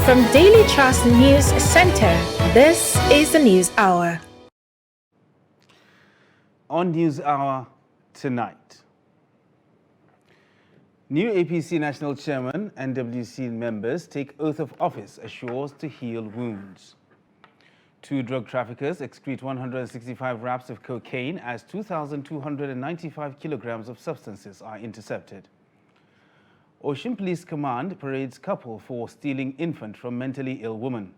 From Daily Trust News Center, this is the News Hour. On News Hour tonight, new APC National Chairman, NWC members take oath of office, assures to heal wounds. 2 drug traffickers excrete 165 wraps of cocaine as 2,295 kilograms of substances are intercepted. Ocean Police Command parades couple for stealing infant from mentally ill woman.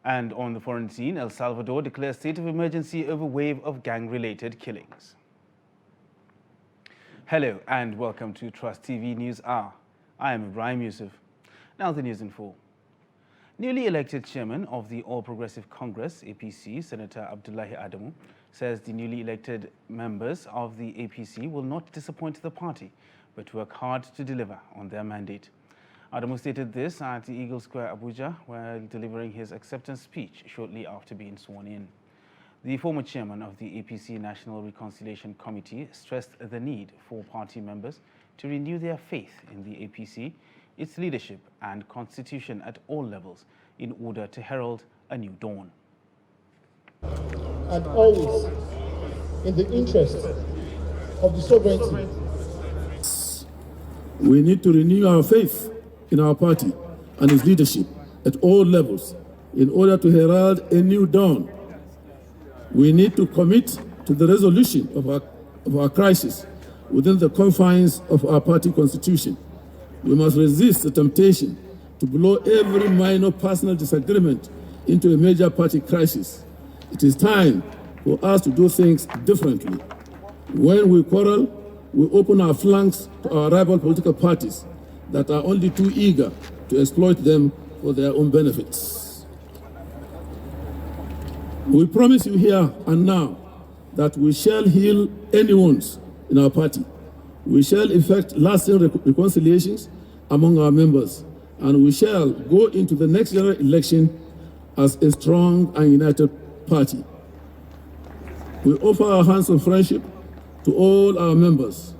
And on the foreign scene, El Salvador declares state of emergency over wave of gang-related killings. Hello and welcome to Trust TV News Hour. I am Ibrahim Yusuf. Now the news in full. Newly elected chairman of the All Progressive Congress, APC, Senator Abdullahi Adamu, says the newly elected members of the APC will not disappoint the party, but work hard to deliver on their mandate. Adamu stated this at the Eagle Square, Abuja, while delivering his acceptance speech shortly after being sworn in. The former chairman of the APC National Reconciliation Committee stressed the need for party members to renew their faith in the APC, its leadership and constitution at all levels in order to herald a new dawn. And always in the interest of the sovereignty. We need to renew our faith in our party and its leadership at all levels in order to herald a new dawn. We need to commit to the resolution of our crisis within the confines of our party constitution. We must resist the temptation to blow every minor personal disagreement into a major party crisis. It is time for us to do things differently. When we quarrel, we open our flanks to our rival political parties that are only too eager to exploit them for their own benefits. We promise you here and now that we shall heal any wounds in our party. We shall effect lasting reconciliations among our members, and we shall go into the next general election as a strong and united party. We offer our hands of friendship to all our members.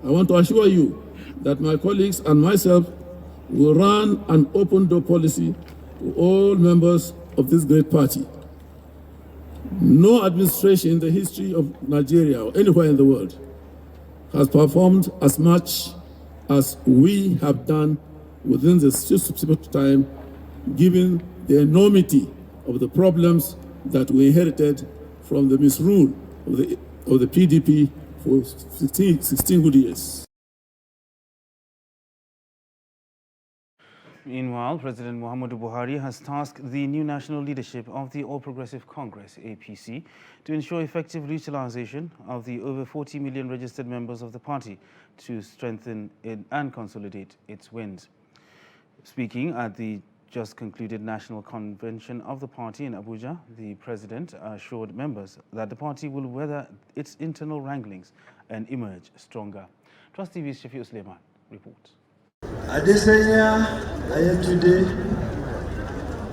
I want to assure you that my colleagues and myself will run an open-door policy to all members of this great party. No administration in the history of Nigeria or anywhere in the world has performed as much as we have done within this subsequent time, given the enormity of the problems that we inherited from the misrule of the PDP for 16 good years. Meanwhile, President Muhammadu Buhari has tasked the new national leadership of the All Progressive Congress, APC, to ensure effective utilization of the over 40 million registered members of the party to strengthen and consolidate its wins. Speaking at the just concluded National Convention of the party in Abuja, the president assured members that the party will weather its internal wranglings and emerge stronger. Trust TV's Shafiq Suleiman reports. Adesanya Ayetunde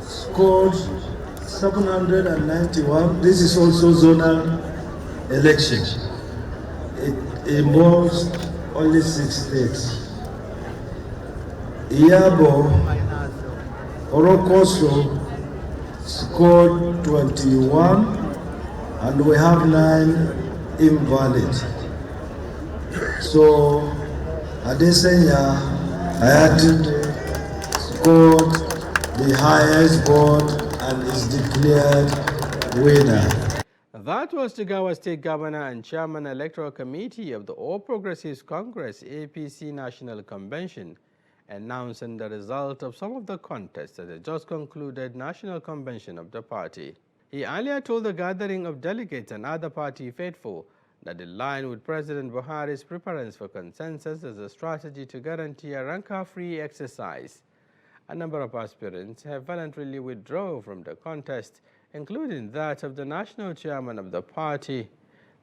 scored 791. This is also zonal election. It involves only 6 states. Iyabo Orokoso scored 21, and we have 9 invalid. So Adesanya Ayetunde scored the highest vote and is declared winner. That was Jigawa State Governor and Chairman Electoral Committee of the All Progressives Congress APC National Convention announcing the result of some of the contests at the just concluded National Convention of the party. He earlier told the gathering of delegates and other party faithful that in line with President Buhari's preference for consensus as a strategy to guarantee a rancor-free exercise, a number of aspirants have voluntarily withdrawn from the contest, including that of the national chairman of the party,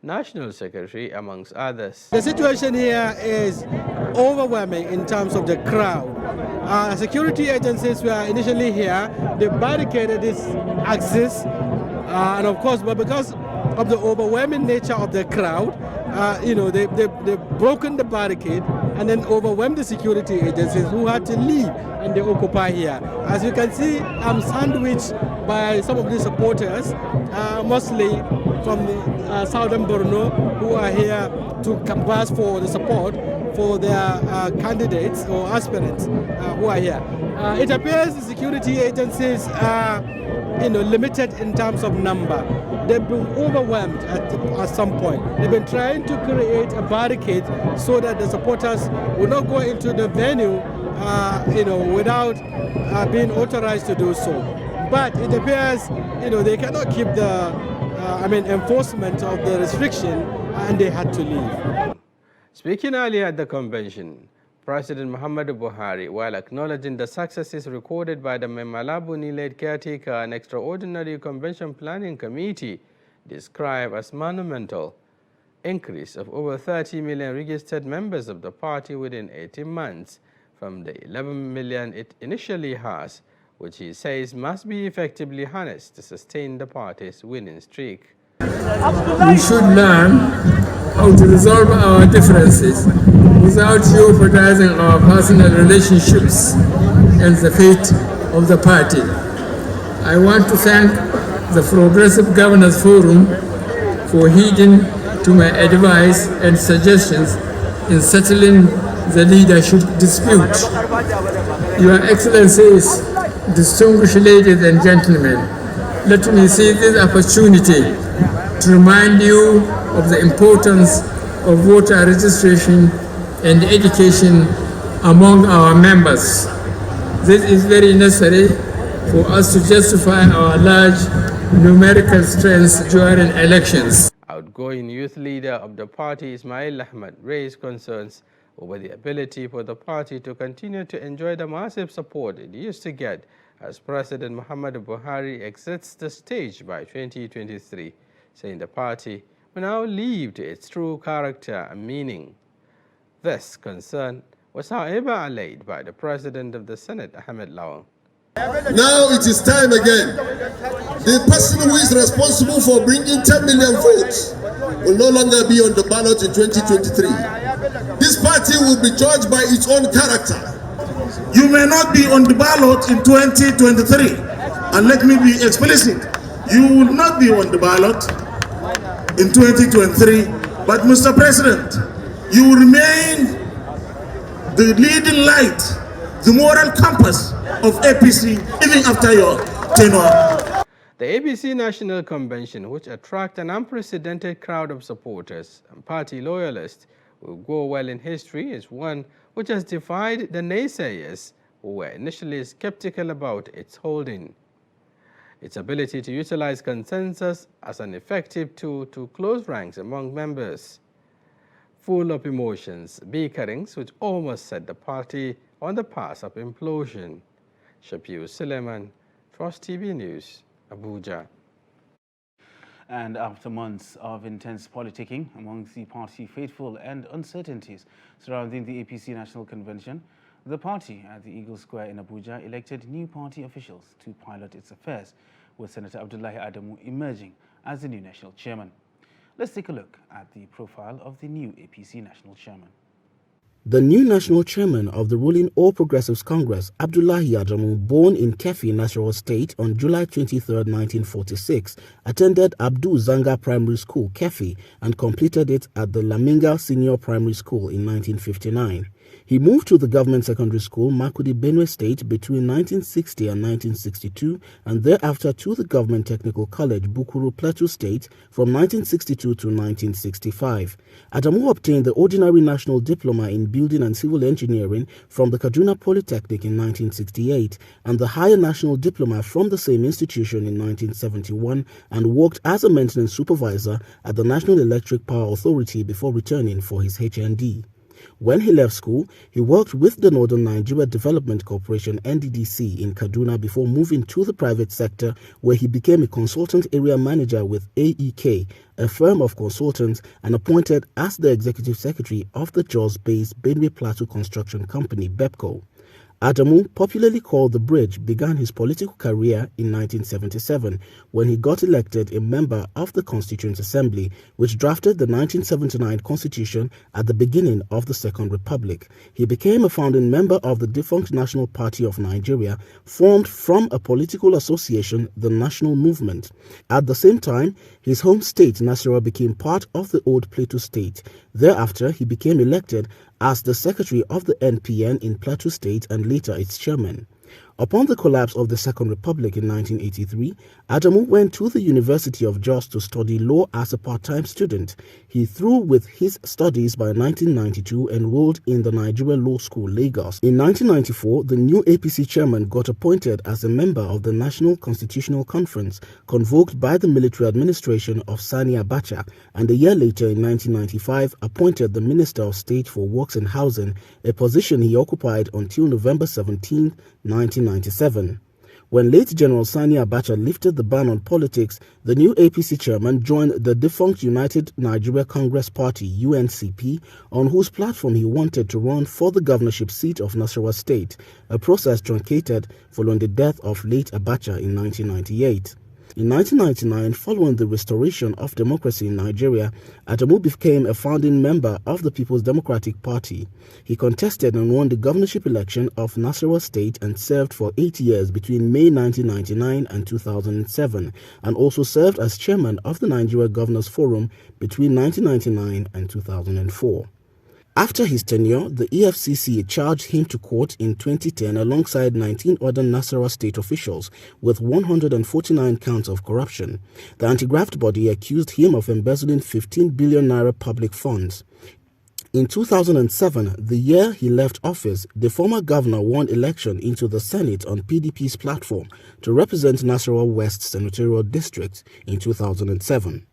national secretary, amongst others. The situation here is overwhelming in terms of the crowd. Security agencies were initially here. They barricaded this access, and of course, but because of the overwhelming nature of the crowd, they've broken the barricade and then overwhelmed the security agencies who had to leave and they occupy here. As you can see, I'm sandwiched by some of the supporters, mostly from the southern Borno, who are here to canvass for the support for their candidates or aspirants who are here. It appears the security agencies are limited in terms of number. They've been overwhelmed at some point. They've been trying to create a barricade so that the supporters will not go into the venue without being authorized to do so. But it appears they cannot keep the enforcement of the restriction, and they had to leave. Speaking earlier at the convention, President Muhammadu Buhari, while acknowledging the successes recorded by the Memalabuni-led caretaker and extraordinary convention planning committee, described as monumental increase of over 30 million registered members of the party within 18 months from the 11 million it initially has, which he says must be effectively harnessed to sustain the party's winning streak. We should learn how to resolve our differences without jeopardizing our personal relationships and the fate of the party. I want to thank the Progressive Governors Forum for heeding to my advice and suggestions in settling the leadership dispute. Your Excellencies, distinguished ladies and gentlemen, let me seize this opportunity to remind you of the importance of voter registration and education among our members. This is very necessary for us to justify our large numerical strength during elections. Outgoing youth leader of the party, Ismail Ahmed, raised concerns over the ability for the party to continue to enjoy the massive support it used to get as President Muhammadu Buhari exits the stage by 2023, saying the party will now live to its true character and meaning. This concern was however allayed by the President of the Senate, Ahmed Lawan. Now it is time again. The person who is responsible for bringing 10 million votes will no longer be on the ballot in 2023. This party will be judged by its own character. You may not be on the ballot in 2023. And let me be explicit. You will not be on the ballot in 2023. But Mr. President, you will remain the leading light, the moral compass of APC even after your tenure. The APC National Convention, which attracts an unprecedented crowd of supporters and party loyalists, will go well in history as one which has defied the naysayers who were initially skeptical about its holding. Its ability to utilize consensus as an effective tool to close ranks among members. Full of emotions, bickerings which almost set the party on the path of implosion. Shafiu Suleiman, Trust TV News, Abuja. And after months of intense politicking amongst the party faithful and uncertainties surrounding the APC National Convention, the party at the Eagle Square in Abuja elected new party officials to pilot its affairs, with Senator Abdullahi Adamu emerging as the new national chairman. Let's take a look at the profile of the new APC national chairman. The new national chairman of the ruling All Progressives Congress, Abdullahi Adamu, born in Kefi, Nasarawa State on July 23, 1946, attended Abdul Zanga Primary School, Kefi, and completed it at the Laminga Senior Primary School in 1959. He moved to the government secondary school, Makudi, Benue State, between 1960 and 1962, and thereafter to the government technical college, Bukuru, Plateau State, from 1962 to 1965. Adamu obtained the ordinary national diploma in building and civil engineering from the Kaduna Polytechnic in 1968, and the higher national diploma from the same institution in 1971, and worked as a maintenance supervisor at the National Electric Power Authority before returning for his HND. When he left school, he worked with the Northern Nigeria Development Corporation (NDDC) in Kaduna before moving to the private sector, where he became a consultant area manager with AEK, a firm of consultants, and appointed as the executive secretary of the Jos-based Benue Plateau Construction Company (BEPCO). Adamu, popularly called the Bridge, began his political career in 1977 when he got elected a member of the Constituent Assembly, which drafted the 1979 Constitution at the beginning of the Second Republic. He became a founding member of the defunct National Party of Nigeria, formed from a political association, the National Movement. At the same time, his home state, Nasarawa, became part of the old Plateau State. Thereafter, he became elected as the secretary of the NPN in Plateau State and later its chairman. Upon the collapse of the Second Republic in 1983, Adamu went to the University of Jos to study law as a part-time student. He, through with his studies, by 1992 enrolled in the Nigeria Law School, Lagos. In 1994, the new APC chairman got appointed as a member of the National Constitutional Conference, convoked by the military administration of Sani Abacha, and a year later, in 1995, appointed the Minister of State for Works and Housing, a position he occupied until November 17, 1997. When late General Sani Abacha lifted the ban on politics, the new APC chairman joined the defunct United Nigeria Congress Party, UNCP, on whose platform he wanted to run for the governorship seat of Nasarawa State, a process truncated following the death of late Abacha in 1998. In 1999, following the restoration of democracy in Nigeria, Adamu became a founding member of the People's Democratic Party. He contested and won the governorship election of Nasarawa State and served for 8 years between May 1999 and 2007, and also served as chairman of the Nigeria Governors Forum between 1999 and 2004. After his tenure, the EFCC charged him to court in 2010 alongside 19 other Nasarawa state officials with 149 counts of corruption. The anti-graft body accused him of embezzling 15 billion naira public funds. In 2007, the year he left office, the former governor won election into the Senate on PDP's platform to represent Nasarawa West Senatorial District in 2007.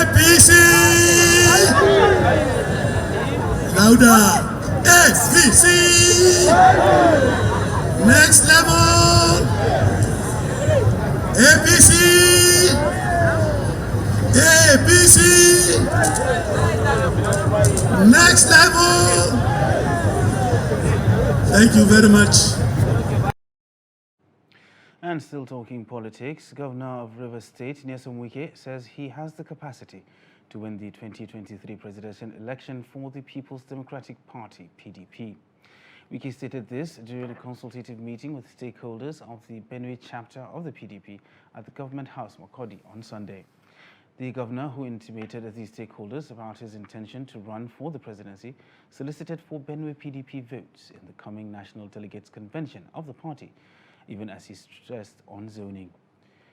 APC! Louder! APC! Next level! APC! APC! Next level! Thank you very much. And still talking politics, Governor of Rivers State, Nyesom Wike, says he has the capacity to win the 2023 presidential election for the People's Democratic Party, PDP. Wike stated this during a consultative meeting with stakeholders of the Benue chapter of the PDP at the Government House, Makurdi, on Sunday. The governor, who intimated the stakeholders about his intention to run for the presidency, solicited for Benue PDP votes in the coming National Delegates Convention of the party, even as he stressed on zoning.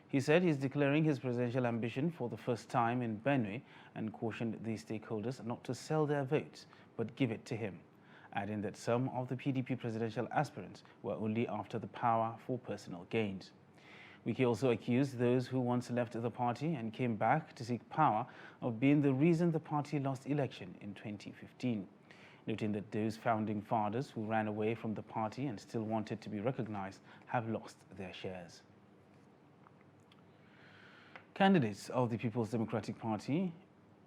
He said he is declaring his presidential ambition for the first time in Benue and cautioned the stakeholders not to sell their votes, but give it to him, adding that some of the PDP presidential aspirants were only after the power for personal gains. Wike also accused those who once left the party and came back to seek power of being the reason the party lost election in 2015. Noting that those founding fathers who ran away from the party and still wanted to be recognized have lost their shares. Candidates of the People's Democratic Party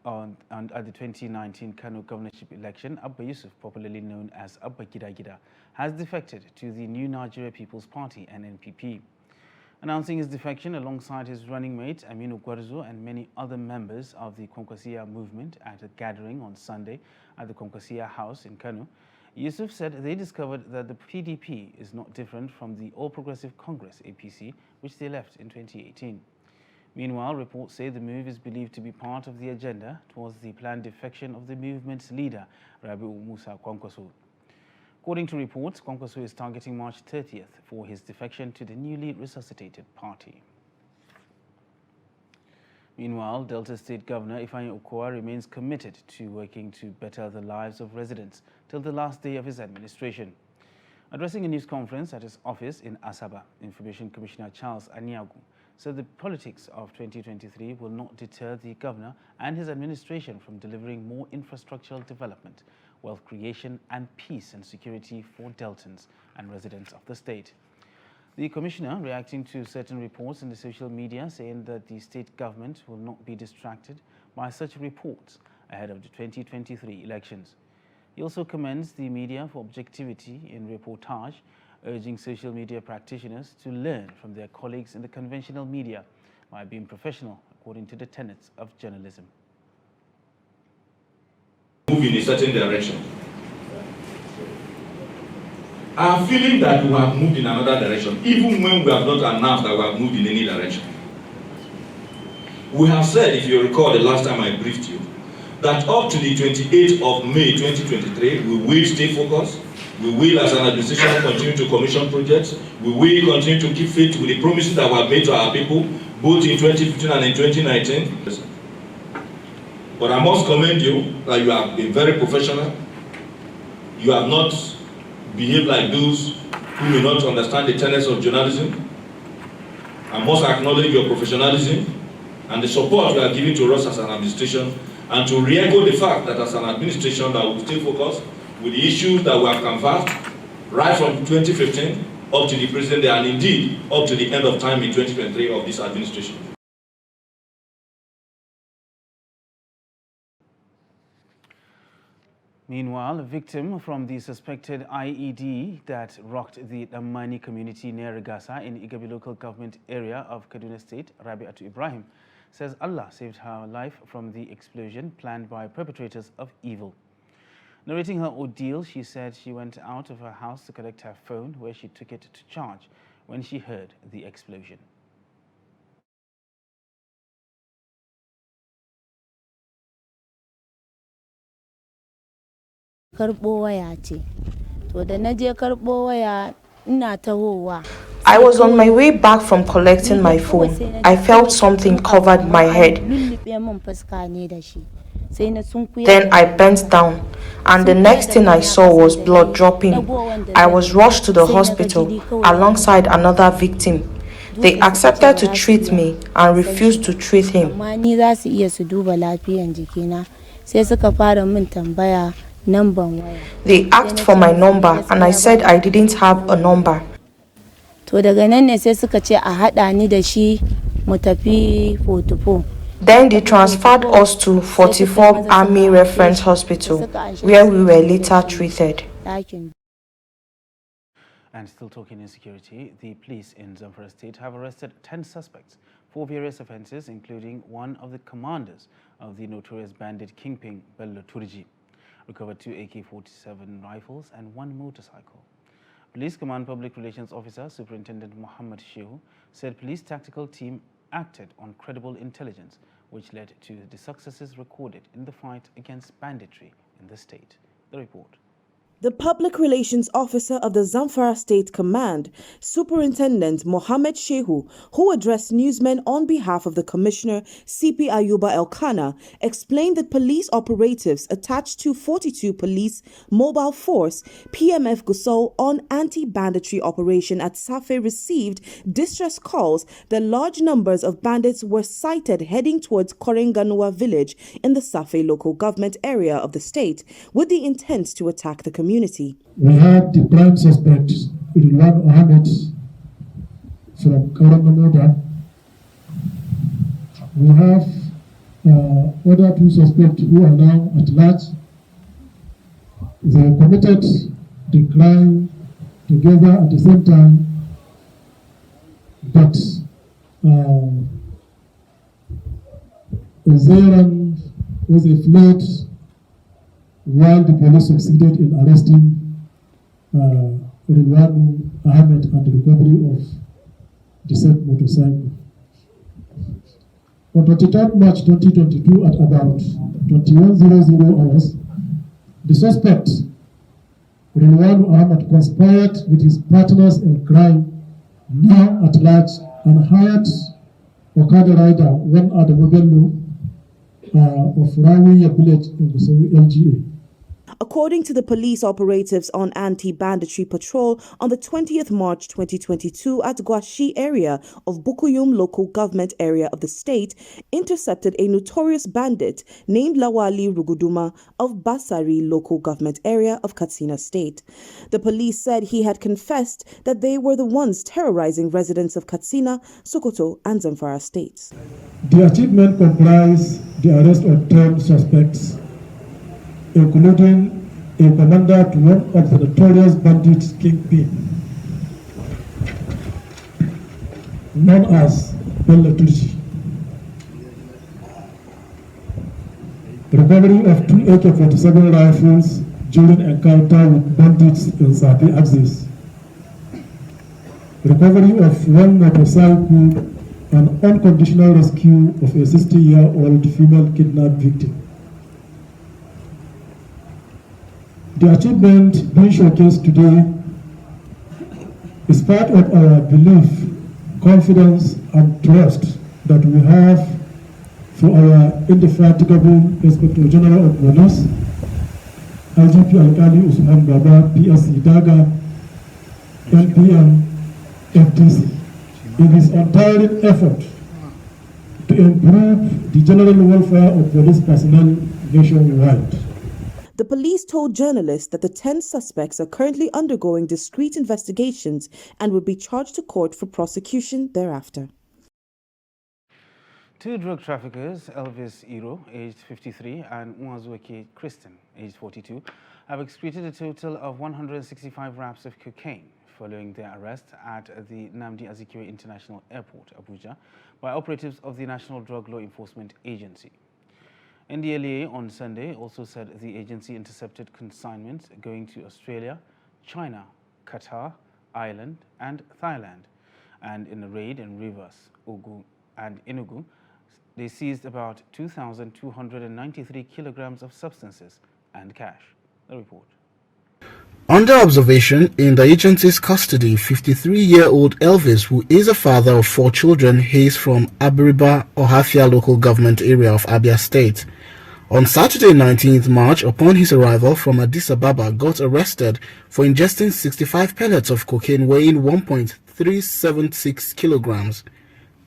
at the 2019 Kano governorship election, Abba Yusuf, popularly known as Abba Gida Gida, has defected to the New Nigeria People's Party, NNPP. Announcing his defection alongside his running mate Aminu Gwarzo and many other members of the Konkwasiya movement at a gathering on Sunday at the Konkwasiya House in Kano, Yusuf said they discovered that the PDP is not different from the All Progressive Congress, APC, which they left in 2018. Meanwhile, reports say the move is believed to be part of the agenda towards the planned defection of the movement's leader, Rabiu Musa Kwankwaso. According to reports, Kwankwaso is targeting March 30th for his defection to the newly resuscitated party. Meanwhile, Delta State Governor Ifeanyi Okowa remains committed to working to better the lives of residents till the last day of his administration. Addressing a news conference at his office in Asaba, Information Commissioner Charles Aniagu said the politics of 2023 will not deter the governor and his administration from delivering more infrastructural development, wealth creation and peace and security for Deltans and residents of the state. The commissioner, reacting to certain reports in the social media saying that the state government will not be distracted by such reports ahead of the 2023 elections. He also commends the media for objectivity in reportage, urging social media practitioners to learn from their colleagues in the conventional media by being professional according to the tenets of journalism. Move in a certain direction. Our feeling that we have moved in another direction, even when we have not announced that we have moved in any direction. We have said, if you recall the last time I briefed you, that up to the 28th of May 2023, we will stay focused. We will, as an administration, continue to commission projects. We will continue to keep faith with the promises that were made to our people, both in 2015 and in 2019. But I must commend you that you have been very professional. You have not behaved like those who may not understand the tenets of journalism. I must acknowledge your professionalism and the support you are giving to us as an administration, and to re-echo the fact that as an administration that will stay focused with the issues that we have canvassed right from 2015 up to the present day, and indeed up to the end of time in 2023 of this administration. Meanwhile, a victim from the suspected IED that rocked the Damani community near Regasa in Igabi local government area of Kaduna State, Rabiatu Ibrahim, says Allah saved her life from the explosion planned by perpetrators of evil. Narrating her ordeal, she said she went out of her house to collect her phone, where she took it to charge when she heard the explosion. I was on my way back from collecting my phone. I felt something covered my head. Then I bent down, and the next thing I saw was blood dropping. I was rushed to the hospital alongside another victim. They accepted to treat me and refused to treat him. They asked for my number, and I said I didn't have a number. Then they transferred us to 44 Army Reference Hospital, where we were later treated. And still talking insecurity, the police in Zamfara State have arrested 10 suspects for various offences, including one of the commanders of the notorious bandit kingpin Bello Turji. Recovered 2 AK-47 rifles and 1 motorcycle. Police Command Public Relations Officer Superintendent Muhammad Shehu said police tactical team acted on credible intelligence, which led to the successes recorded in the fight against banditry in the state. The report. The Public Relations Officer of the Zamfara State Command, Superintendent Mohammed Shehu, who addressed newsmen on behalf of the Commissioner CP Ayuba Elkanah, explained that police operatives attached to 42 Police Mobile Force PMF Gusau on anti-banditry operation at Safe received distress calls that large numbers of bandits were sighted heading towards Korenganua village in the Safe local government area of the state with the intent to attack the community. We had the prime suspect, Ridwan Ahmed, from Korenganua. We have other 2 suspects who are now at large. They committed the crime together at the same time, but Zeran was a flood while the police succeeded in arresting Ridwan Ahmed and the recovery of the said motorcycle. On 23rd March 2022 at about 21:00 hours, the suspect, Ridwan Ahmed, conspired with his partners in crime, now at large, and hired Okada rider, one at the Bello of Rawiya village in Gusau LGA. According to the police operatives on anti-banditry patrol on the 20th March 2022 at Gwashi area of Bukuyum local government area of the state, intercepted a notorious bandit named Lawali Ruguduma of Basari local government area of Katsina state. The police said he had confessed that they were the ones terrorizing residents of Katsina, Sokoto and Zamfara states. The achievement comprised the arrest of 10 suspects, including a commander to one of the notorious bandit kingpin, known as Bello Turji. Recovery of 2 AK-47 rifles during encounter with bandits in Sabi Axis. Recovery of 1 motorcycle and unconditional rescue of a 60-year-old female kidnapped victim. The achievement being showcased today is part of our belief, confidence, and trust that we have for our indefatigable Inspector General of Police, IGP Alkali Usman Baba, PSC Daga, NPM, FDC, in his untiring effort to improve the general welfare of police personnel nationwide. The police told journalists that the 10 suspects are currently undergoing discreet investigations and will be charged to court for prosecution thereafter. 2 drug traffickers, Elvis Iro, aged 53, and Mwazweke Kristen, aged 42, have excreted a total of 165 wraps of cocaine following their arrest at the Nnamdi Azikiwe International Airport, Abuja, by operatives of the National Drug Law Enforcement Agency. NDLEA on Sunday also said the agency intercepted consignments going to Australia, China, Qatar, Ireland, and Thailand. And in a raid in Rivers, Ogun, and Enugu, they seized about 2,293 kilograms of substances and cash. The report. Under observation in the agency's custody, 53-year-old Elvis, who is a father of 4 children, hails from Abiriba, Ohafia local government area of Abia State. On Saturday, 19th March, upon his arrival from Addis Ababa, got arrested for ingesting 65 pellets of cocaine weighing 1.376 kilograms.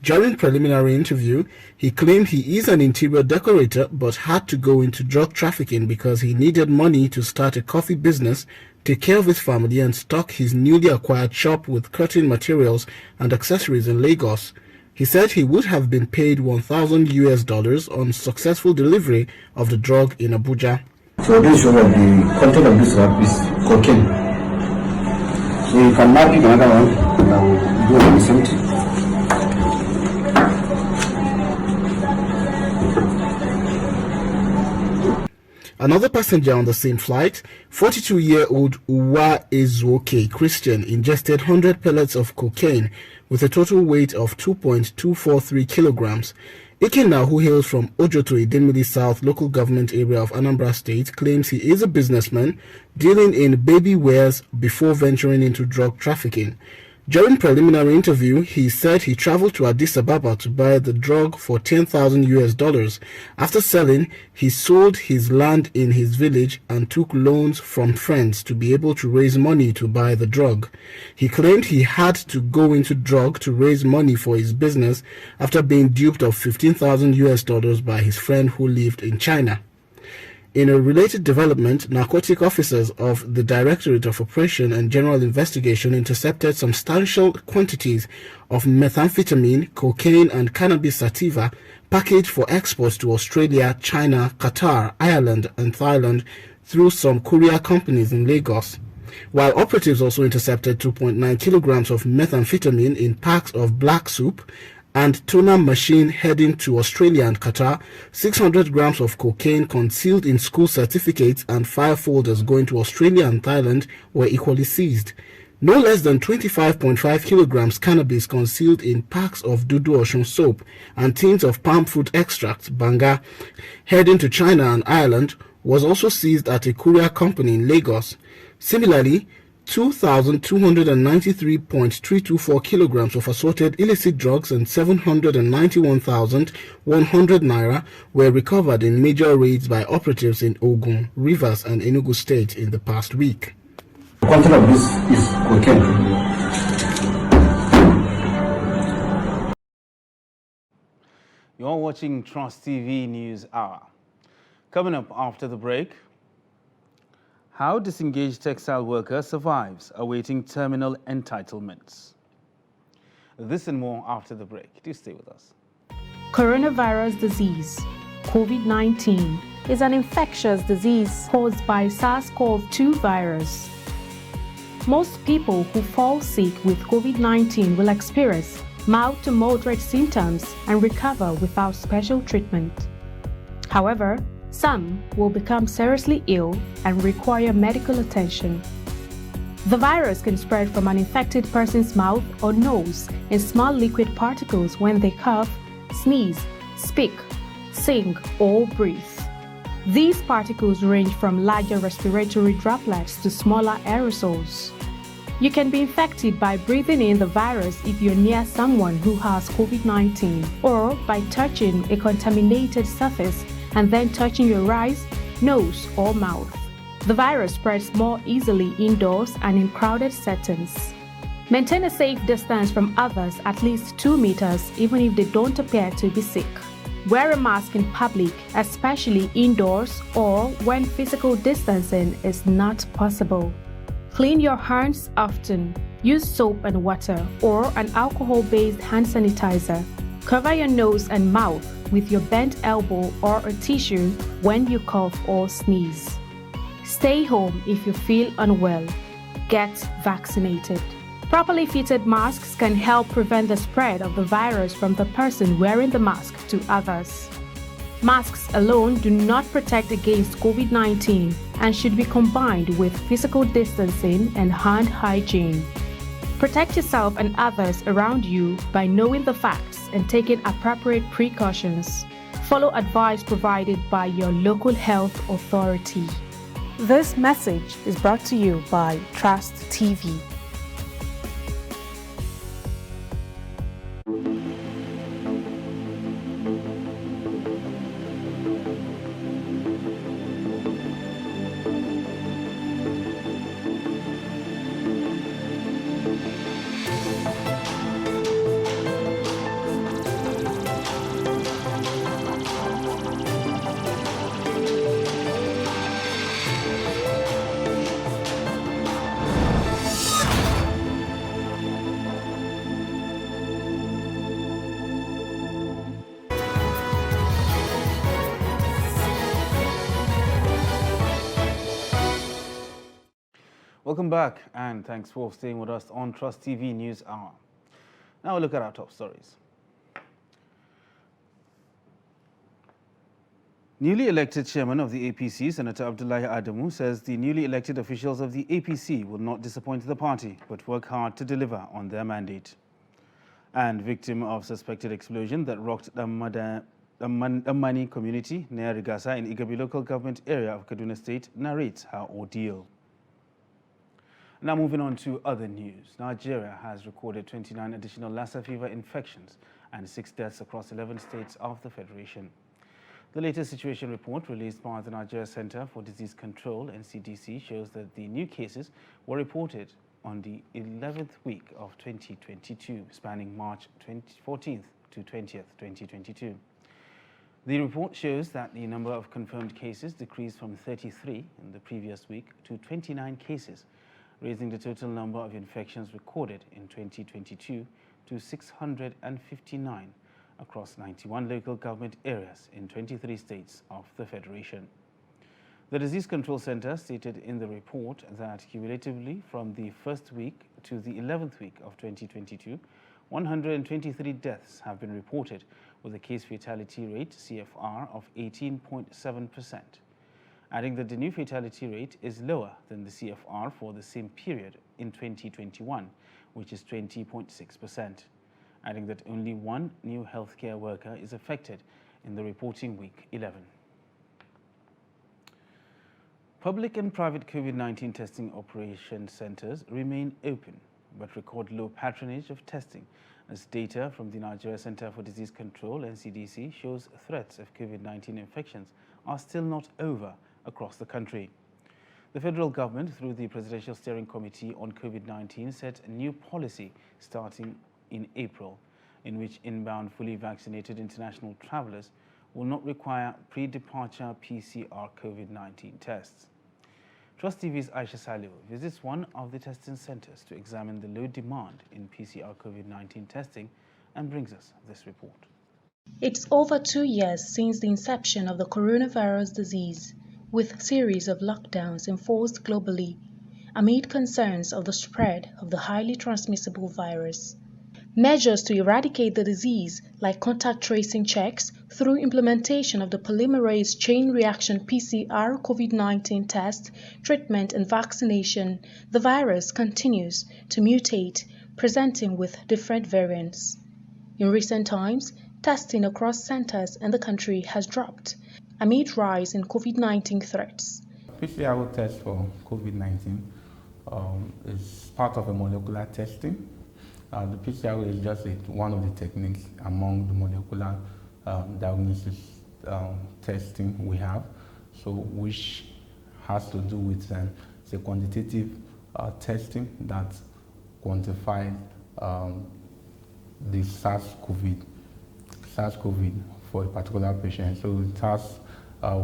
During preliminary interview, he claimed he is an interior decorator but had to go into drug trafficking because he needed money to start a coffee business, take care of his family, and stock his newly acquired shop with curtain materials and accessories in Lagos. He said he would have been paid $1,000 on successful delivery of the drug in Abuja. So this shows that the content of this wrap is cocaine. So you can now pick another one and do the same thing. Another passenger on the same flight, 42-year-old Uwa Ezuoke Christian, ingested 100 pellets of cocaine with a total weight of 2.243 kilograms. Ikenna, who hails from Ojoto Idemili South local government area of Anambra State, claims he is a businessman dealing in baby wares before venturing into drug trafficking. During preliminary interview, he said he traveled to Addis Ababa to buy the drug for $10,000. After selling, he sold his land in his village and took loans from friends to be able to raise money to buy the drug. He claimed he had to go into drug to raise money for his business after being duped of $15,000 by his friend who lived in China. In a related development, narcotic officers of the Directorate of Operation and General Investigation intercepted substantial quantities of methamphetamine, cocaine, and cannabis sativa packaged for export to Australia, China, Qatar, Ireland, and Thailand through some courier companies in Lagos. While operatives also intercepted 2.9 kilograms of methamphetamine in packs of black soup and toner machine heading to Australia and Qatar, 600 grams of cocaine concealed in school certificates and file folders going to Australia and Thailand were equally seized. No less than 25.5 kilograms cannabis concealed in packs of Dudu Ocean soap and tins of palm fruit extract, Banga, heading to China and Ireland was also seized at a courier company in Lagos. Similarly, 2,293.324 kilograms of assorted illicit drugs and 791,100 naira were recovered in major raids by operatives in Ogun, Rivers, and Enugu State in the past week. The content of this is cocaine. You're watching Trust TV News Hour. Coming up after the break, how disengaged textile worker survives awaiting terminal entitlements. This and more after the break. Do stay with us. Coronavirus disease. COVID-19 is an infectious disease caused by SARS-CoV-2 virus. Most people who fall sick with COVID-19 will experience mild to moderate symptoms and recover without special treatment. However, some will become seriously ill and require medical attention. The virus can spread from an infected person's mouth or nose in small liquid particles when they cough, sneeze, speak, sing, or breathe. These particles range from larger respiratory droplets to smaller aerosols. You can be infected by breathing in the virus if you're near someone who has COVID-19 or by touching a contaminated surface and then touching your eyes, nose, or mouth. The virus spreads more easily indoors and in crowded settings. Maintain a safe distance from others at least 2 meters even if they don't appear to be sick. Wear a mask in public, especially indoors or when physical distancing is not possible. Clean your hands often. Use soap and water or an alcohol-based hand sanitizer. Cover your nose and mouth with your bent elbow or a tissue when you cough or sneeze. Stay home if you feel unwell. Get vaccinated. Properly fitted masks can help prevent the spread of the virus from the person wearing the mask to others. Masks alone do not protect against COVID-19 and should be combined with physical distancing and hand hygiene. Protect yourself and others around you by knowing the facts and taking appropriate precautions. Follow advice provided by your local health authority. This message is brought to you by Trust TV. Welcome back and thanks for staying with us on Trust TV News Hour. Now we'll look at our top stories. Newly elected chairman of the APC, Senator Abdullahi Adamu, says the newly elected officials of the APC will not disappoint the party but work hard to deliver on their mandate. And victim of suspected explosion that rocked the Mani community near Rigasa in Igabi local government area of Kaduna State narrates her ordeal. Now moving on to other news. Nigeria has recorded 29 additional Lassa fever infections and 6 deaths across 11 states of the Federation. The latest situation report released by the Nigeria Center for Disease Control, NCDC, shows that the new cases were reported on the 11th week of 2022, spanning March 14th to 20th, 2022. The report shows that the number of confirmed cases decreased from 33 in the previous week to 29 cases, raising the total number of infections recorded in 2022 to 659 across 91 local government areas in 23 states of the Federation. The Disease Control Center stated in the report that cumulatively from the first week to the 11th week of 2022, 123 deaths have been reported with a case fatality rate CFR of 18.7%. Adding that the new fatality rate is lower than the CFR for the same period in 2021, which is 20.6%. Adding that only one new healthcare worker is affected in the reporting week 11. Public and private COVID-19 testing operation centers remain open, but record low patronage of testing, as data from the Nigeria Center for Disease Control, NCDC, shows threats of COVID-19 infections are still not over across the country. The federal government, through the Presidential Steering Committee on COVID-19, set a new policy starting in April, in which inbound fully vaccinated international travelers will not require pre-departure PCR COVID-19 tests. Trust TV's Aisha Saliu visits one of the testing centers to examine the low demand in PCR COVID-19 testing and brings us this report. It's over 2 years since the inception of the coronavirus disease, with series of lockdowns enforced globally, amid concerns of the spread of the highly transmissible virus. Measures to eradicate the disease, like contact tracing checks through implementation of the polymerase chain reaction PCR COVID-19 test, treatment and vaccination, the virus continues to mutate, presenting with different variants. In recent times, testing across centers in the country has dropped amid rise in COVID-19 threats. PCR test for COVID-19 is part of a molecular testing. The PCR is just one of the techniques among the molecular diagnosis testing we have, so which has to do with it's a quantitative testing that quantifies the SARS-CoV for a particular patient. So it has,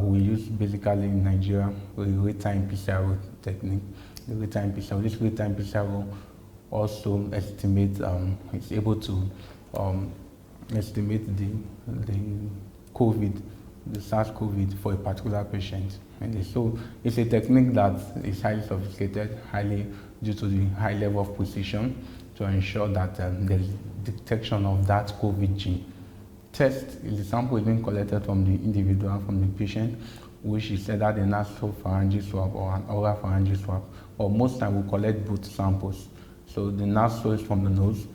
we use basically in Nigeria a real-time PCR technique. The real-time PCR, this real-time PCR also estimate, it's able to estimate the COVID, the SARS-CoV for a particular patient. And so it's a technique that is highly sophisticated, highly due to the high level of precision to ensure that there's detection of that COVID gene. Test is the sample is being collected from the individual, from the patient, which is either the nasopharyngeal swab or an oropharyngeal swab, or most times we collect both samples. So the nasal is from the nose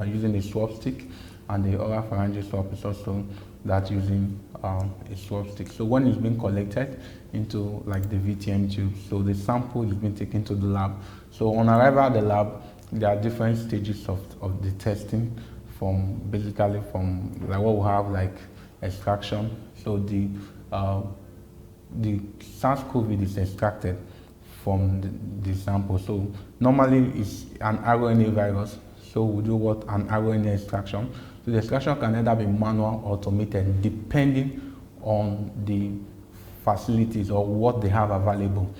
using a swab stick, and the oropharyngeal swab is also that using a swab stick. So when it's being collected into like the VTM tube, so the sample is being taken to the lab. So on arrival at the lab, there are different stages of the testing, from basically from like what we have like extraction. So the SARS-CoV is extracted from the sample. So normally it's an RNA virus. So we do what an RNA extraction. So the extraction can either be manual or automated depending on the facilities or what they have available.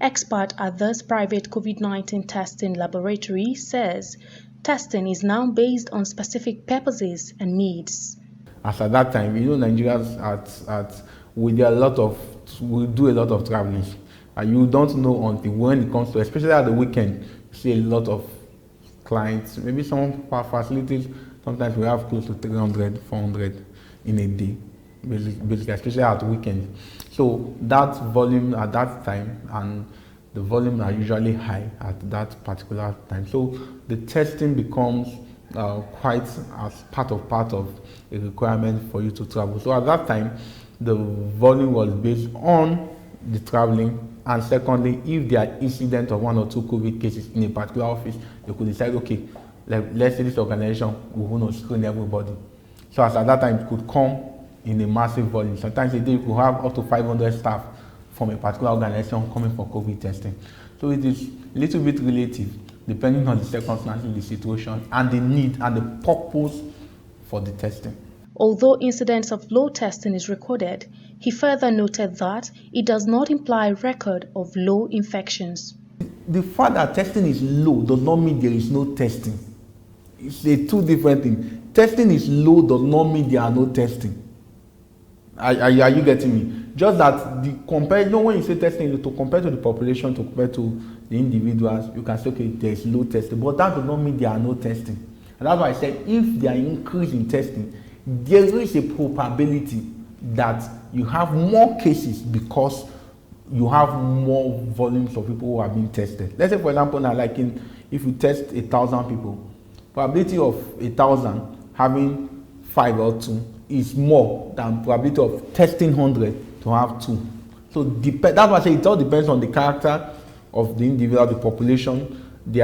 Expert at this private COVID-19 testing laboratory says testing is now based on specific purposes and needs. As at that time, Nigerians we do a lot of traveling. You don't know until when it comes to, especially at the weekend, you see a lot of clients. Maybe some of our facilities, sometimes we have close to 300, 400 in a day, basically, especially at the weekend. So that volume at that time, and the volumes are usually high at that particular time. So the testing becomes quite as part of a requirement for you to travel. So at that time, the volume was based on the traveling, and secondly, if there are incidents of 1 or 2 COVID cases in a particular office, they could decide, okay, let's say this organization will not screen everybody. So as at that time, it could come in a massive volume. Sometimes a day you could have up to 500 staff from a particular organization coming for COVID testing. So it is a little bit relative, depending on the circumstances, the situation, and the need and the purpose for the testing. Although incidents of low testing is recorded, he further noted that it does not imply record of low infections. The fact that testing is low does not mean there is no testing. It's a two different things. Testing is low does not mean there are no testing. Are you getting me? Just that when you say testing, to compare to the population, to compare to the individuals, you can say, okay, there is low testing, but that does not mean there are no testing. And that's why I said, if there are increase in testing, there is a probability that you have more cases because you have more volumes of people who are being tested. Let's say, for example, now, like if you test 1,000 people, probability of 1,000 having 5 or 2 is more than probability of testing 100 to have 2. So that's why I say it all depends on the character of the individual, the population, the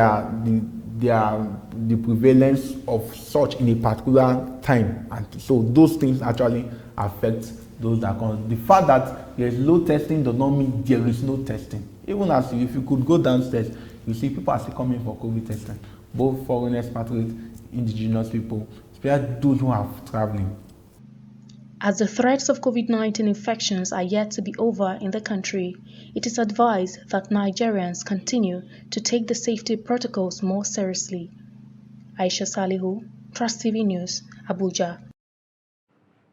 prevalence of such in a particular time, and so those things actually affect those that come. The fact that there is low testing does not mean there is no testing. Even as if you could go downstairs, you see people are still coming for COVID testing, both foreign expatriates, indigenous people, especially those who are traveling. As the threats of COVID-19 infections are yet to be over in the country, it is advised that Nigerians continue to take the safety protocols more seriously. Aisha Salihu, Trust TV News, Abuja.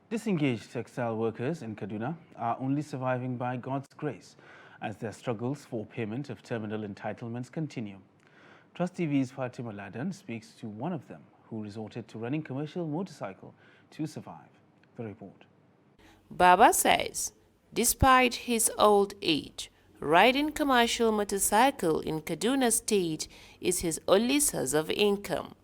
Disengaged textile workers in Kaduna are only surviving by God's grace as their struggles for payment of terminal entitlements continue. Trust TV's Fatima Laden speaks to one of them who resorted to running commercial motorcycle to survive. The report. Baba says, despite his old age, riding commercial motorcycle in Kaduna State is his only source of income.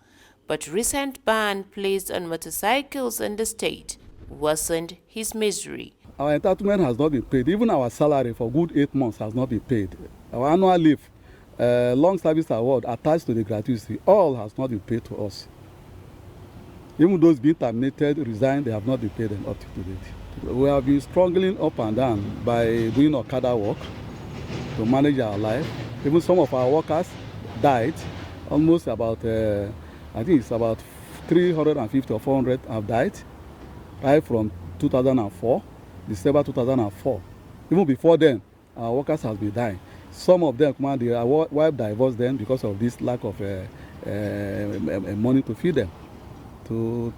But recent ban placed on motorcycles in the state worsened his misery. Our entitlement has not been paid. Even our salary for good 8 months has not been paid. Our annual leave, long service award attached to the gratuity, all has not been paid to us. Even those being terminated, resigned, they have not been paid them up to date. We have been struggling up and down by doing Okada work to manage our life. Even some of our workers died. Almost about, I think it's about 350 or 400 have died, right from 2004, December 2004. Even before then, our workers have been dying. Some of them, their wife divorced them because of this lack of money to feed them. To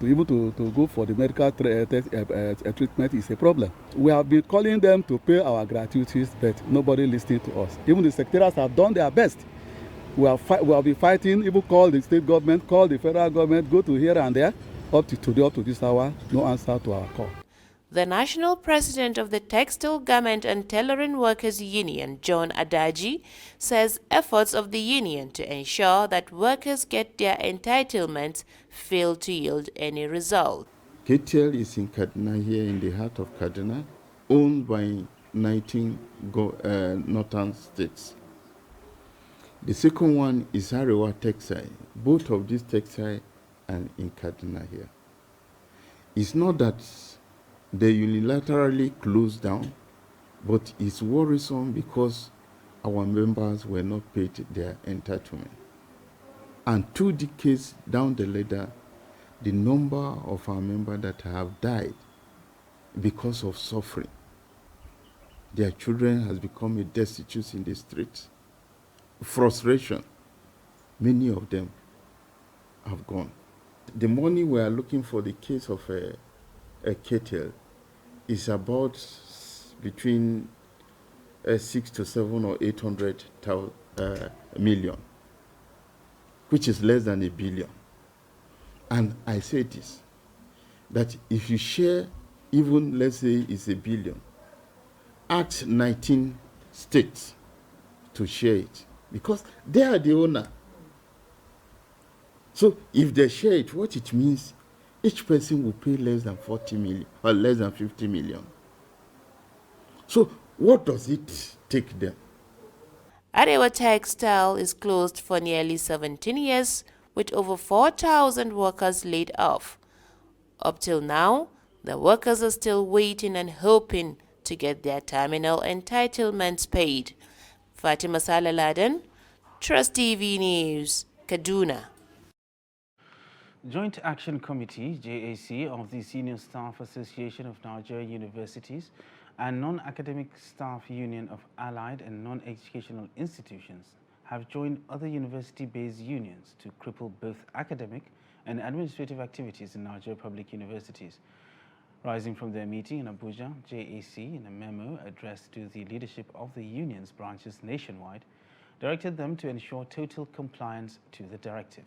go for the medical treatment is a problem. We have been calling them to pay our gratuities, but nobody listening to us. Even the secretariats have done their best. We have been fighting, even call the state government, call the federal government, go to here and there. Up to today, up to this hour, no answer to our call. The national president of the Textile Garment and Tailoring Workers Union, John Adaji, says efforts of the union to ensure that workers get their entitlements fail to yield any result. KTL is in Kaduna, here in the heart of Kaduna, owned by 19 northern states. The second one is Arewa Textile. Both of these textiles are in Kaduna here. It's not that they unilaterally closed down, but it's worrisome because our members were not paid their entitlement. And 2 decades down the ladder, the number of our members that have died because of suffering, their children has become a destitute in the streets. Frustration, many of them have gone. The money we are looking for the case of a KTL is about between 6 to 7 or 800 million, which is less than $1 billion. And I say this, that if you share, even let's say it's $1 billion, ask 19 states to share it, because they are the owner. So if they share it, what it means, each person will pay less than 40 million or less than 50 million. So what does it take them? Arewa Textile is closed for nearly 17 years with over 4,000 workers laid off. Up till now, the workers are still waiting and hoping to get their terminal entitlements paid. Fatima Salaladen, Trust TV News, Kaduna. Joint Action Committee, JAC, of the Senior Staff Association of Nigeria Universities and Non-Academic Staff Union of Allied and Non-Educational Institutions have joined other university-based unions to cripple both academic and administrative activities in Nigeria public universities. Rising from their meeting in Abuja, JAC, in a memo addressed to the leadership of the union's branches nationwide, directed them to ensure total compliance to the directive.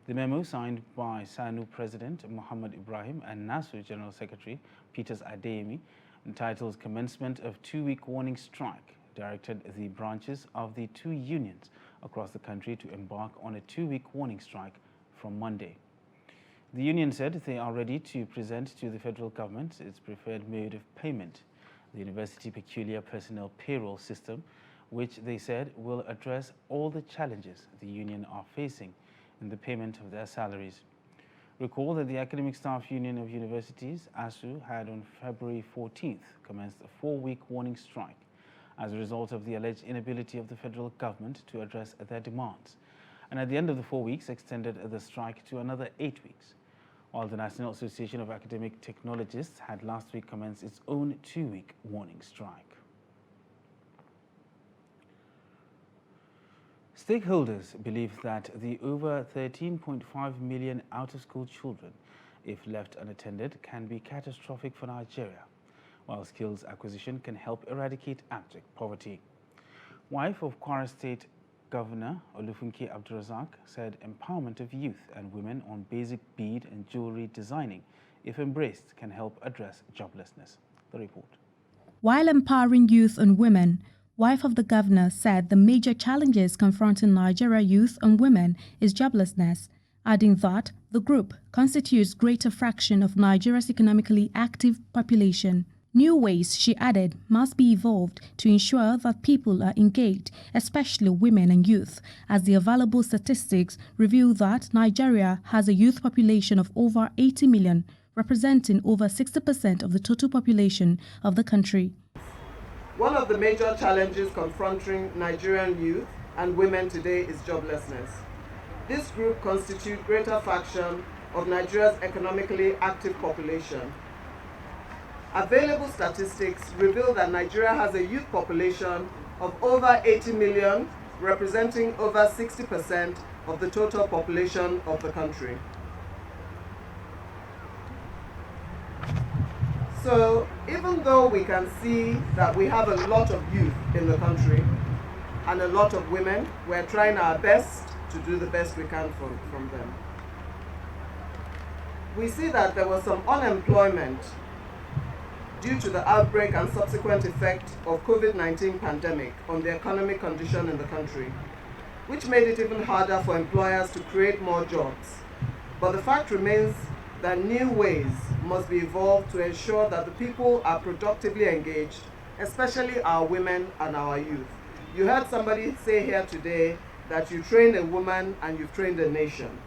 The memo, signed by SANU President Muhammad Ibrahim and NASU General Secretary Peters Adeyemi, entitled Commencement of 2-Week Warning Strike, directed the branches of the 2 unions across the country to embark on a 2-week warning strike from Monday. The union said they are ready to present to the federal government its preferred mode of payment, the University Peculiar Personnel Payroll System, which they said will address all the challenges the union are facing in the payment of their salaries. Recall that the Academic Staff Union of Universities, ASU, had on February 14th commenced a 4-week warning strike as a result of the alleged inability of the federal government to address their demands, and at the end of the 4 weeks extended the strike to another 8 weeks, while the National Association of Academic Technologists had last week commenced its own 2-week warning strike. Stakeholders believe that the over 13.5 million out-of-school children if left unattended, can be catastrophic for Nigeria, while skills acquisition can help eradicate abject poverty. Wife of Kwara State Governor Olufunke Abdulrazak said empowerment of youth and women on basic bead and jewelry designing, if embraced, can help address joblessness. The report. While empowering youth and women, wife of the governor said the major challenges confronting Nigeria youth and women is joblessness, adding that the group constitutes greater fraction of Nigeria's economically active population. New ways, she added, must be evolved to ensure that people are engaged, especially women and youth, as the available statistics reveal that Nigeria has a youth population of over 80 million, representing over 60% of the total population of the country. One of the major challenges confronting Nigerian youth and women today is joblessness. This group constitutes greater fraction of Nigeria's economically active population. Available statistics reveal that Nigeria has a youth population of over 80 million, representing over 60% of the total population of the country. So even though we can see that we have a lot of youth in the country and a lot of women, we're trying our best to do the best we can from them. We see that there was some unemployment due to the outbreak and subsequent effect of COVID-19 pandemic on the economic condition in the country, which made it even harder for employers to create more jobs. But the fact remains that new ways must be evolved to ensure that the people are productively engaged, especially our women and our youth. You heard somebody say here today that you train a woman and you've trained a nation.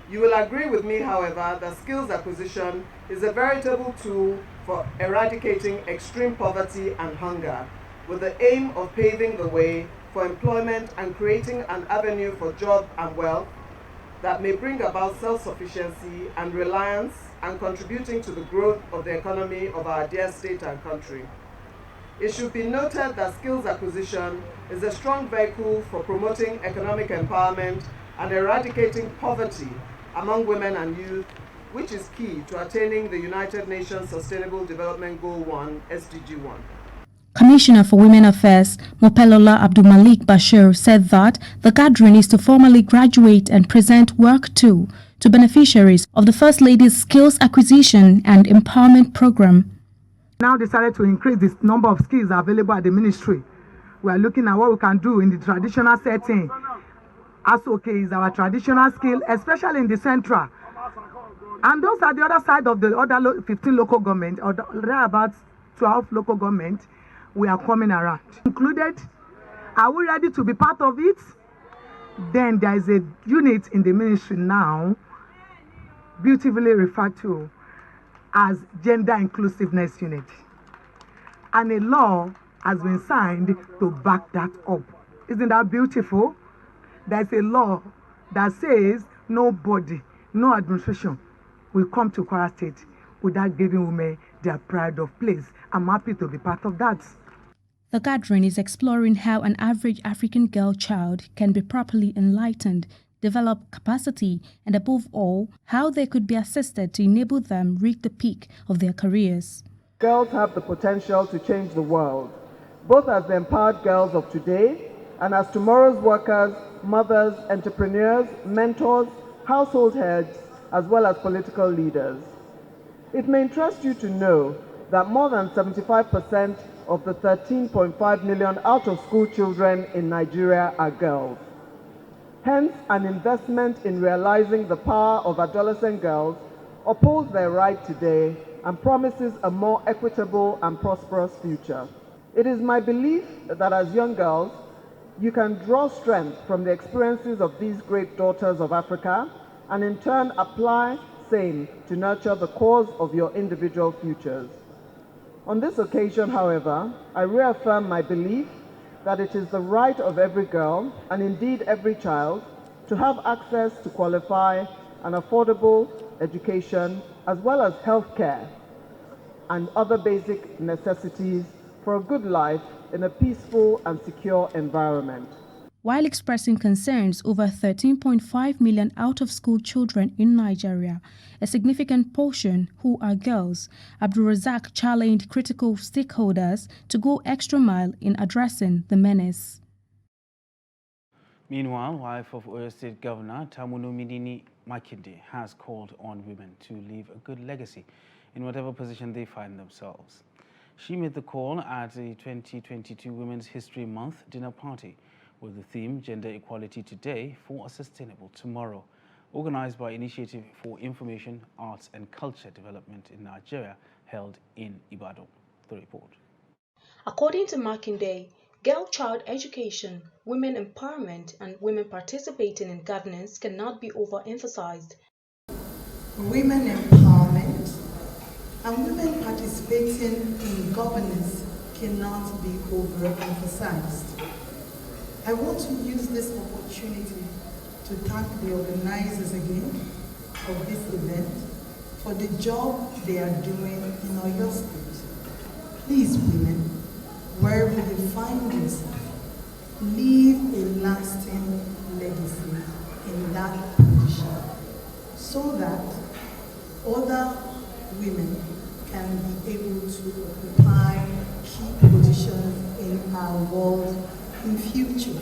You will agree with me, however, that skills acquisition is a veritable tool for eradicating extreme poverty and hunger, with the aim of paving the way for employment and creating an avenue for job and wealth that may bring about self-sufficiency and reliance and contributing to the growth of the economy of our dear state and country. It should be noted that skills acquisition is a strong vehicle for promoting economic empowerment and eradicating poverty among women and youth, which is key to attaining the United Nations Sustainable Development Goal 1, SDG 1. Commissioner for Women Affairs, Mopelola Abdulmalik Bashir, said that the gathering is to formally graduate and present work to beneficiaries of the First Lady's Skills Acquisition and Empowerment Program. Now decided to increase the number of skills available at the ministry. We are looking at what we can do in the traditional setting. ASOK is our traditional skill, especially in the central. And those are the other side of the other 15 local government, or there are about 12 local government. We are coming around. Included, are we ready to be part of it? Then there is a unit in the ministry now, beautifully referred to as Gender Inclusiveness Unit. And a law has been signed to back that up. Isn't that beautiful? There's a law that says nobody, no administration will come to Kwara State without giving women their pride of place. I'm happy to be part of that. The gathering is exploring how an average African girl child can be properly enlightened, develop capacity, and above all, how they could be assisted to enable them reach the peak of their careers. Girls have the potential to change the world, both as the empowered girls of today and as tomorrow's workers, mothers, entrepreneurs, mentors, household heads, as well as political leaders. It may interest you to know that more than 75% of the 13.5 million out-of-school children in Nigeria are girls. Hence, an investment in realizing the power of adolescent girls upholds their right today and promises a more equitable and prosperous future. It is my belief that as young girls, you can draw strength from the experiences of these great daughters of Africa and in turn apply same to nurture the cause of your individual futures. On this occasion, however, I reaffirm my belief that it is the right of every girl, and indeed every child, to have access to qualified and affordable education, as well as health care and other basic necessities for a good life in a peaceful and secure environment. while expressing concerns over 13.5 million out-of-school children in Nigeria, a significant portion who are girls. Abdulrazak challenged critical stakeholders to go extra mile in addressing the menace. Meanwhile, wife of Oyo State Governor Tamunuminini Makinde has called on women to leave a good legacy in whatever position they find themselves. She made the call at the 2022 Women's History Month dinner party with the theme Gender Equality Today for a Sustainable Tomorrow, organized by Initiative for Information, Arts and Culture Development in Nigeria, held in Ibadan. The report. According to Makinde, girl-child education, women empowerment, and women participating in governance cannot be overemphasized. Women empowerment and women participating in governance cannot be overemphasized. I want to use this opportunity to thank the organizers again of this event for the job they are doing in Oyo State. Please, women, wherever you find yourself, leave a lasting legacy in that position so that other women can be able to occupy key positions in our world in future,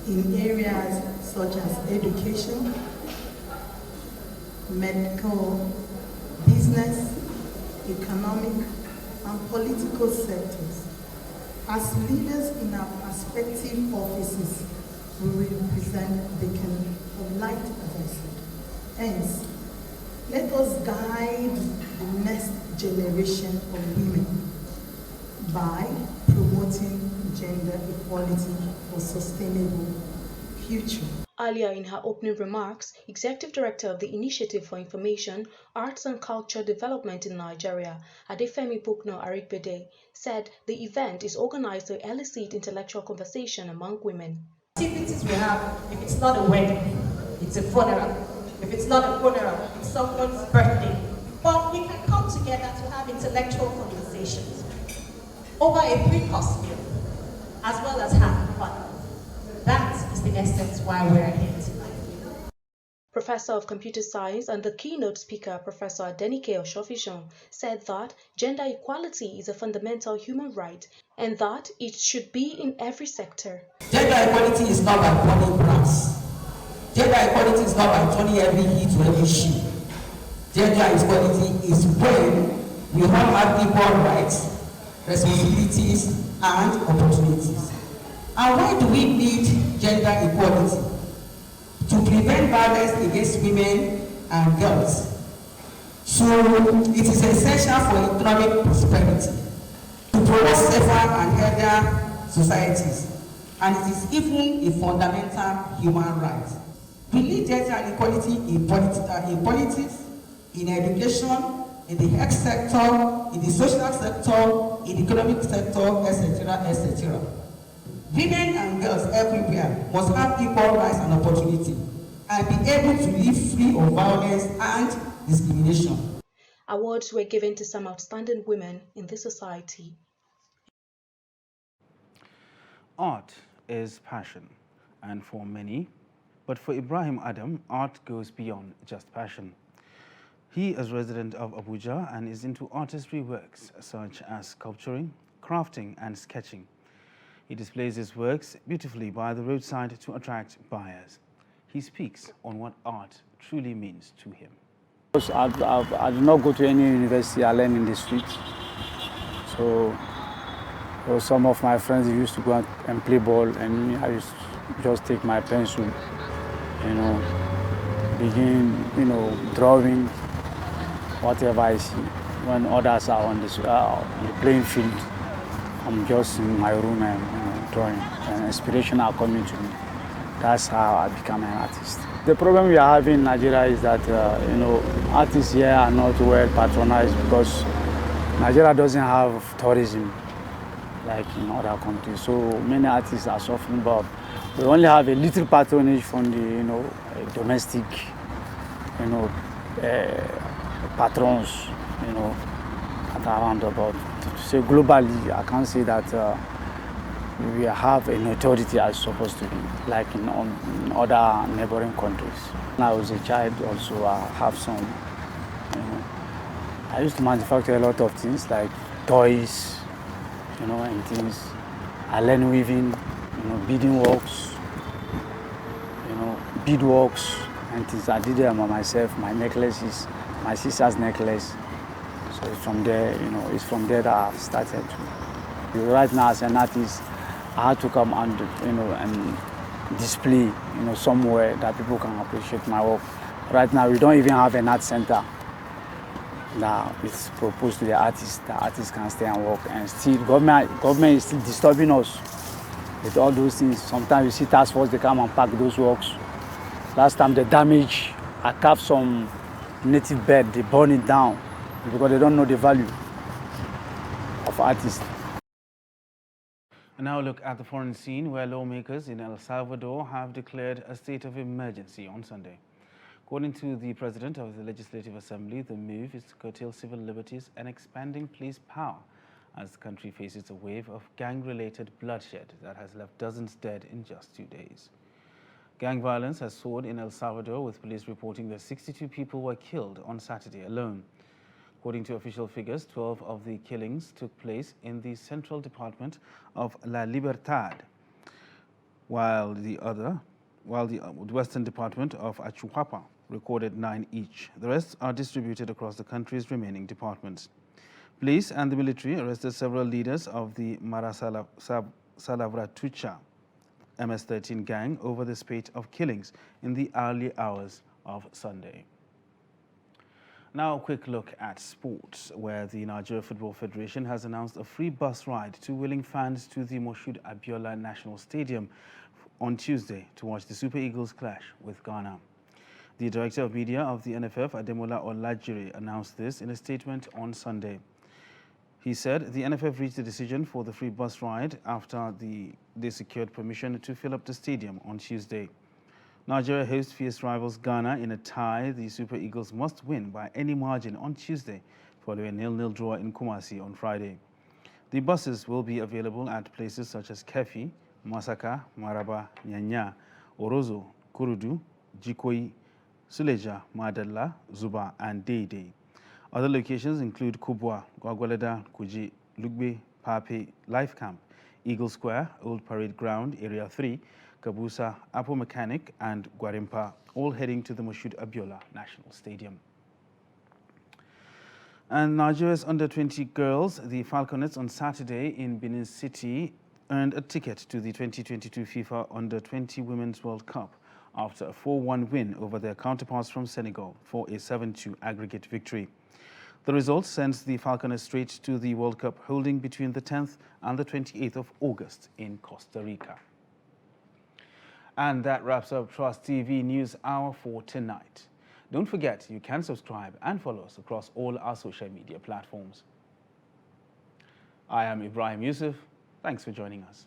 in areas such as education, medical, business, economic, and political sectors. As leaders in our respective offices, we represent the beacon of light, as I said. Hence, let us guide the next generation of women by promoting gender equality for sustainable future. Earlier in her opening remarks, Executive Director of the Initiative for Information, Arts and Culture Development in Nigeria, Adefemi Bukno Arigbede, said the event is organized to elicit intellectual conversation among women. Activities we have, if it's not a wedding, it's a funeral. If it's not a funeral, it's someone's birthday. But we can come together to have intellectual conversations over a 3-course meal, as well as have fun. That is the essence why we're here tonight. Professor of Computer Science and the keynote speaker, Professor Adenike Oshofijan, said that gender equality is a fundamental human right and that it should be in every sector. Gender equality is not by burning grass. Gender equality is not by turning every he to every she. Gender equality is when we all have equal rights, responsibilities, and opportunities. And why do we need gender equality? To prevent violence against women and girls. So it is essential for economic prosperity, to promote safer and healthier societies, and it is even a fundamental human right. We need gender equality in politics, in education, in the health sector, in the social sector, in the economic sector, etc., etc. Women and girls everywhere must have equal rights and opportunity and be able to live free of violence and discrimination. Awards were given to some outstanding women in the society. Art is passion, and for many, but for Ibrahim Adam, art goes beyond just passion. He is a resident of Abuja and is into artistry works such as sculpturing, crafting, and sketching. He displays his works beautifully by the roadside to attract buyers. He speaks on what art truly means to him. I did not go to any university. I learned in the streets. So some of my friends used to go and play ball, and I used to just take my pencil, begin, drawing whatever I see. When others are on the playing field, I'm just in my room and drawing, and inspiration are coming to me. That's how I become an artist. The problem we are having in Nigeria is that artists here are not well patronized because Nigeria doesn't have tourism like in other countries. So many artists are suffering, but we only have a little patronage from the domestic patrons at around about. So globally, I can't say that we have an authority as supposed to be, like in other neighboring countries. When I was a child also, I have some, I used to manufacture a lot of things like toys, and things. I learned weaving, beading works, beadworks and things. I did them by myself. My necklaces, my sister's necklace. So from there, it's from there that I've started to. Right now, as an artist, I had to come and, and display, somewhere that people can appreciate my work. Right now, we don't even have an art center that is proposed to the artists. The artists can stay and work, and still government is still disturbing us with all those things. Sometimes you see task force, they come and pack those works. Last time they damaged, I carved some native bed, they burn it down because they don't know the value of artists. And now look at the foreign scene, where lawmakers in El Salvador have declared a state of emergency on Sunday. According to the president of the Legislative Assembly, the move is to curtail civil liberties and expanding police power as the country faces a wave of gang-related bloodshed that has left dozens dead in just 2 days. Gang violence has soared in El Salvador, with police reporting that 62 people were killed on Saturday alone. According to official figures, 12 of the killings took place in the central department of La Libertad, while the western department of Achuapa recorded 9 each. The rest are distributed across the country's remaining departments. Police and the military arrested several leaders of the Mara Salavratucha MS-13 gang over the spate of killings in the early hours of Sunday. Now a quick look at sports, where the Nigeria Football Federation has announced a free bus ride to willing fans to the Moshood Abiola National Stadium on Tuesday to watch the Super Eagles clash with Ghana. The Director of Media of the NFF, Ademola Olajire, announced this in a statement on Sunday. He said the NFF reached a decision for the free bus ride after they secured permission to fill up the stadium on Tuesday. Nigeria hosts fierce rivals Ghana in a tie the Super Eagles must win by any margin on Tuesday, following a 0-0 draw in Kumasi on Friday. The buses will be available at places such as Kefi, Masaka, Maraba, Nyanya, Orozo, Kurudu, Jikoi, Suleja, Madalla, Zuba, and Deidei. Other locations include Kubwa, Gwagwalada, Kuji, Lugbe, Pape, Life Camp, Eagle Square, Old Parade Ground, Area 3, Kabusa, Apple Mechanic, and Gwarimpa, all heading to the Moshood Abiola National Stadium. And Nigeria's under-20 girls, the Falconets, on Saturday in Benin City, earned a ticket to the 2022 FIFA Under-20 Women's World Cup after a 4-1 win over their counterparts from Senegal for a 7-2 aggregate victory. The result sends the Falconets straight to the World Cup, holding between the 10th and the 28th of August in Costa Rica. And that wraps up Trust TV News Hour for tonight. Don't forget, you can subscribe and follow us across all our social media platforms. I am Ibrahim Yusuf. Thanks for joining us.